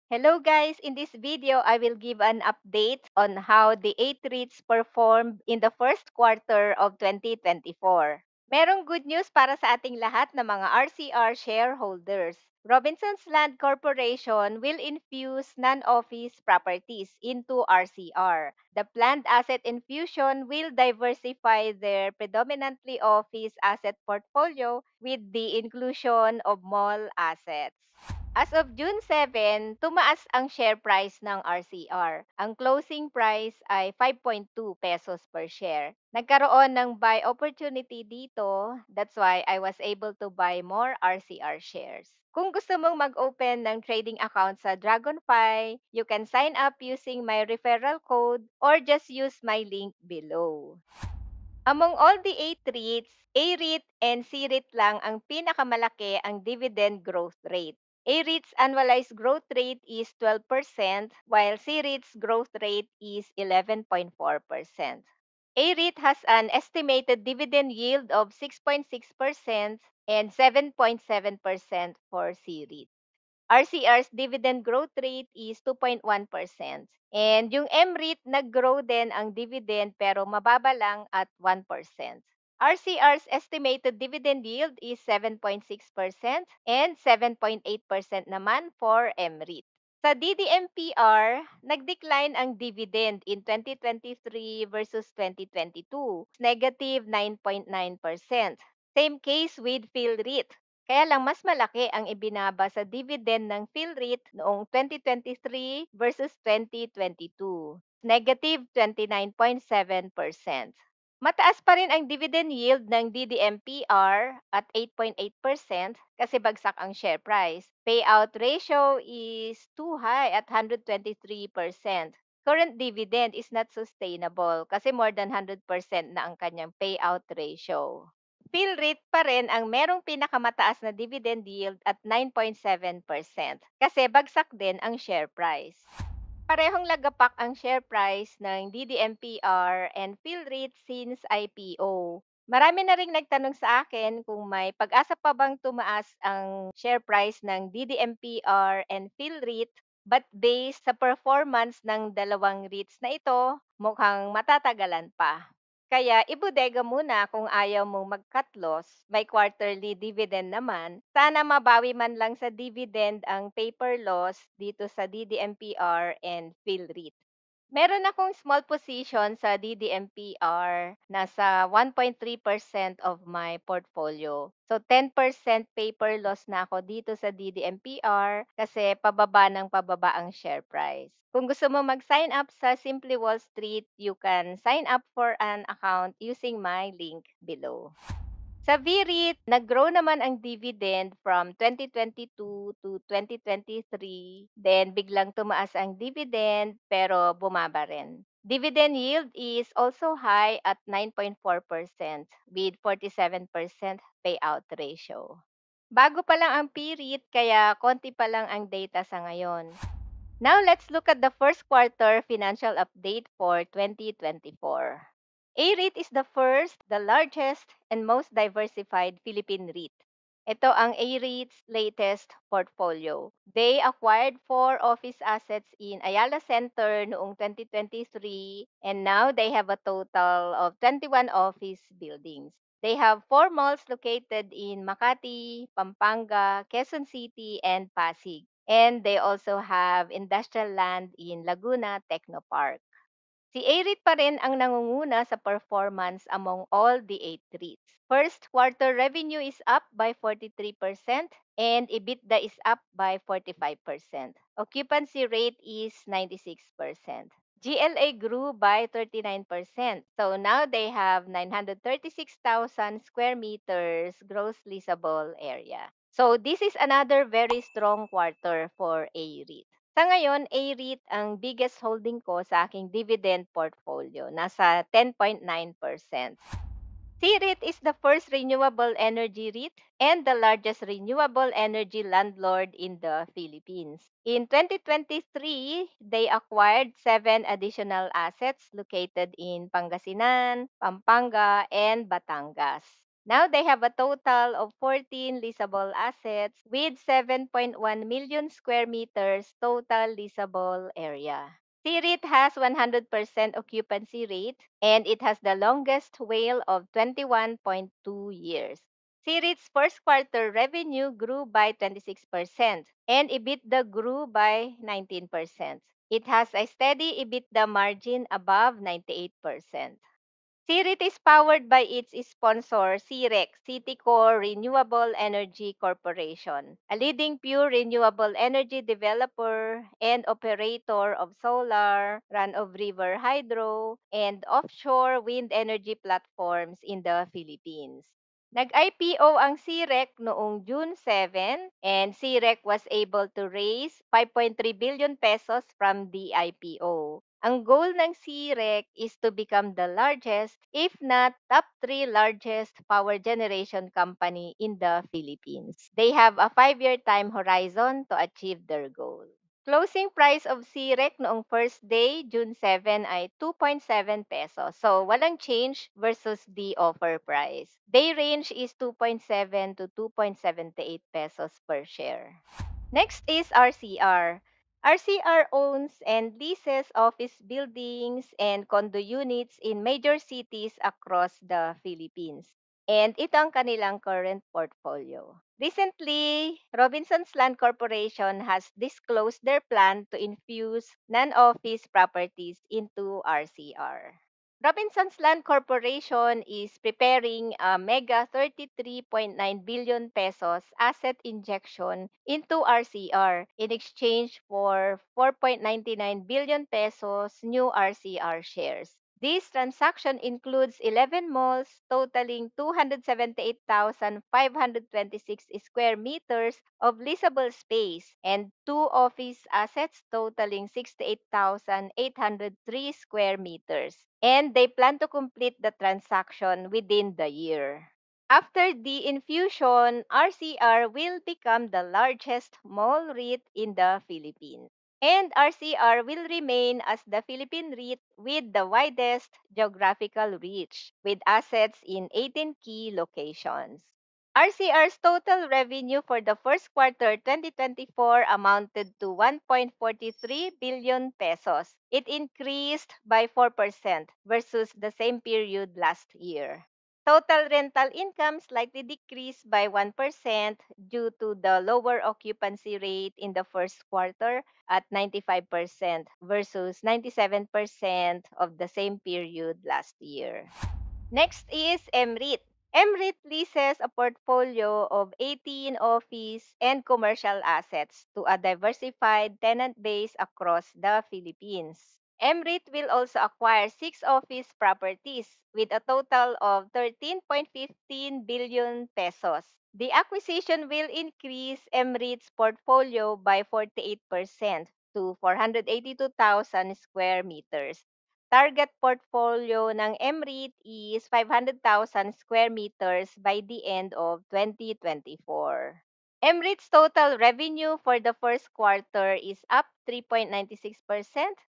Hello guys, in this video I will give an update on how the 8 REITs performed in the first quarter of 2024. Merong good news para sa ating lahat na mga RCR shareholders. Robinsons Land Corporation will infuse non-office properties into RCR. The planned asset infusion will diversify their predominantly office asset portfolio with the inclusion of mall assets. As of June 7, tumaas ang share price ng RCR. Ang closing price ay 5.2 pesos per share. Nagkaroon ng buy opportunity dito. That's why I was able to buy more RCR shares. Kung gusto mong mag-open ng trading account sa Dragonfly, you can sign up using my referral code or just use my link below. Among all the 8 REITs, A-REIT and C-REIT lang ang pinakamalaki ang dividend growth rate. A-REIT's annualized growth rate is 12%, while C-REIT's growth rate is 11.4%. A-REIT has an estimated dividend yield of 6.6% and 7.7% for C-REIT. RCR's dividend growth rate is 2.1%. And yung MREIT, nag-grow din ang dividend pero mababa lang at 1%. RCR's estimated dividend yield is 7.6% and 7.8% naman for MREIT. Sa DDMPR, nag-decline ang dividend in 2023 versus 2022, negative 9.9%. Same case with PhilREIT. Kaya lang mas malaki ang ibinaba sa dividend ng PhilREIT noong 2023 versus 2022, negative 29.7%. Mataas pa rin ang dividend yield ng DDMPR at 8.8% kasi bagsak ang share price. Payout ratio is too high at 123%. Current dividend is not sustainable kasi more than 100% na ang kanyang payout ratio. PhilREIT pa rin ang merong pinakamataas na dividend yield at 9.7% kasi bagsak din ang share price. Parehong lagapak ang share price ng DDMPR and PhilREIT since IPO. Marami na ring nagtanong sa akin kung may pag-asa pa bang tumaas ang share price ng DDMPR and PhilREIT, but based sa performance ng dalawang REITs na ito, mukhang matatagalan pa. Kaya ibodega muna kung ayaw mong mag-cut loss, may quarterly dividend naman. Sana mabawi man lang sa dividend ang paper loss dito sa DDMPR and PhilREIT. Meron akong small position sa DDMPR, nasa 1.3% of my portfolio. So 10% paper loss na ako dito sa DDMPR kasi pababa ng pababa ang share price. Kung gusto mo mag-sign up sa Simply Wall Street, you can sign up for an account using my link below. Sa VREIT, nag-grow naman ang dividend from 2022 to 2023. Then biglang tumaas ang dividend pero bumaba rin. Dividend yield is also high at 9.4% with 47% payout ratio. Bago pa lang ang PREIT kaya konti pa lang ang data sa ngayon. Now let's look at the first quarter financial update for 2024. A-REIT is the first, the largest, and most diversified Philippine REIT. Ito ang A-REIT's latest portfolio. They acquired 4 office assets in Ayala Center noong 2023 and now they have a total of 21 office buildings. They have 4 malls located in Makati, Pampanga, Quezon City, and Pasig. And they also have industrial land in Laguna Technopark. Si A-REIT pa rin ang nangunguna sa performance among all the 8 REITs. First quarter revenue is up by 43% and EBITDA is up by 45%. Occupancy rate is 96%. GLA grew by 39%. So now they have 936,000 square meters gross leasable area. So this is another very strong quarter for A-REIT. Sa ngayon, A-REIT ang biggest holding ko sa aking dividend portfolio, nasa 10.9%. C-REIT is the first renewable energy REIT and the largest renewable energy landlord in the Philippines. In 2023, they acquired 7 additional assets located in Pangasinan, Pampanga, and Batangas. Now they have a total of 14 leasable assets with 7.1 million square meters total leasable area. CREIT has 100% occupancy rate and it has the longest WALE of 21.2 years. CREIT's first quarter revenue grew by 26% and EBITDA grew by 19%. It has a steady EBITDA margin above 98%. CREIT is powered by its sponsor, CREC, Citicorp Renewable Energy Corporation, a leading pure renewable energy developer and operator of solar, run-of-river hydro, and offshore wind energy platforms in the Philippines. Nag-IPO ang CREC noong June 7 and CREC was able to raise 5.3 billion pesos from the IPO. Ang goal ng CREC is to become the largest, if not top 3 largest power generation company in the Philippines. They have a 5-year time horizon to achieve their goal. Closing price of CREC noong first day, June 7 ay 2.7 pesos. So, walang change versus the offer price. Day range is 2.7 to 2.78 pesos per share. Next is RCR. RCR owns and leases office buildings and condo units in major cities across the Philippines. And ito ang kanilang current portfolio. Recently, Robinsons Land Corporation has disclosed their plan to infuse non-office properties into RCR. Robinsons Land Corporation is preparing a mega 33.9 billion pesos asset injection into RCR in exchange for 4.99 billion pesos new RCR shares. This transaction includes 11 malls totaling 278,526 square meters of leasable space and two office assets totaling 68,803 square meters. And they plan to complete the transaction within the year. After the infusion, RCR will become the largest mall REIT in the Philippines. And RCR will remain as the Philippine REIT with the widest geographical reach, with assets in 18 key locations. RCR's total revenue for the first quarter 2024 amounted to 1.43 billion pesos. It increased by 4% versus the same period last year. Total rental income slightly decreased by 1% due to the lower occupancy rate in the first quarter at 95% versus 97% of the same period last year. Next is MREIT. MREIT leases a portfolio of 18 office and commercial assets to a diversified tenant base across the Philippines. MREIT will also acquire 6 office properties with a total of 13.15 billion pesos. The acquisition will increase MREIT's portfolio by 48% to 482,000 square meters. Target portfolio ng MREIT is 500,000 square meters by the end of 2024. MREIT's total revenue for the first quarter is up 3.96%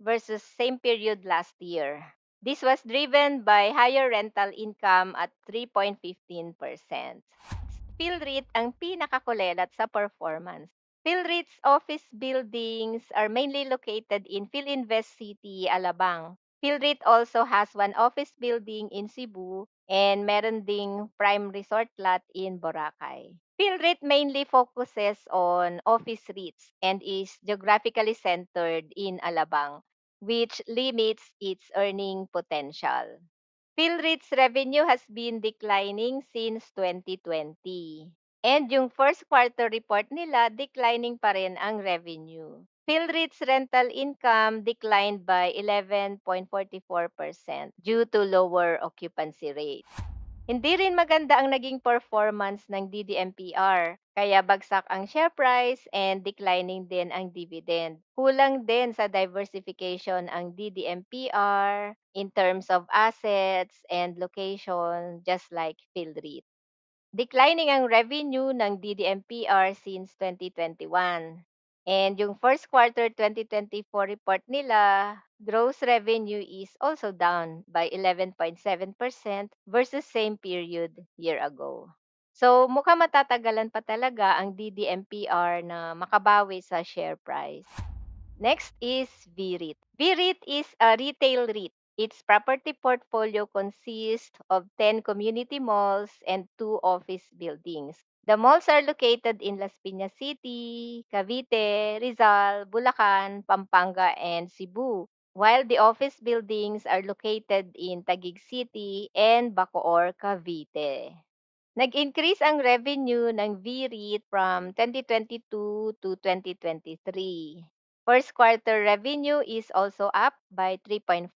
versus same period last year. This was driven by higher rental income at 3.15%. PhilREIT ang pinakakulelat sa performance. PhilREIT's office buildings are mainly located in PhilInvest City, Alabang. PhilREIT also has one office building in Cebu and meron ding prime resort lot in Boracay. PhilREIT mainly focuses on office REITs and is geographically centered in Alabang, which limits its earning potential. PhilReit's revenue has been declining since 2020. And yung first quarter report nila, declining pa rin ang revenue. PhilReit's rental income declined by 11.44% due to lower occupancy rate. Hindi rin maganda ang naging performance ng DDMPR, kaya bagsak ang share price and declining din ang dividend. Kulang din sa diversification ang DDMPR in terms of assets and location, just like PhilReIT. Declining ang revenue ng DDMPR since 2021. And yung first quarter 2024 report nila, gross revenue is also down by 11.7% versus same period year ago. So mukhang matatagalan pa talaga ang DDMPR na makabawi sa share price. Next is VREIT. VREIT is a retail REIT. Its property portfolio consists of 10 community malls and 2 office buildings. The malls are located in Las Piñas City, Cavite, Rizal, Bulacan, Pampanga, and Cebu, while the office buildings are located in Taguig City and Bacoor, Cavite. Nag-increase ang revenue ng VREIT from 2022 to 2023. First quarter revenue is also up by 3.5%.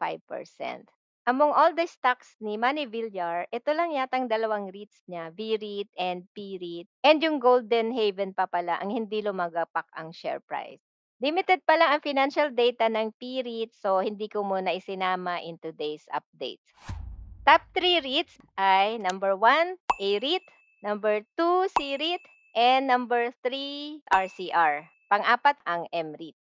Among all the stocks ni Manny Villar, ito lang yatang dalawang REITs niya, VREIT and PREIT. And yung Golden Haven pa pala ang hindi lumagapak ang share price. Limited pala ang financial data ng PREIT so hindi ko muna isinama in today's update. Top 3 REITs ay number 1, A-REIT, number 2, C-REIT, and number 3, RCR. Pang-apat ang M-REIT.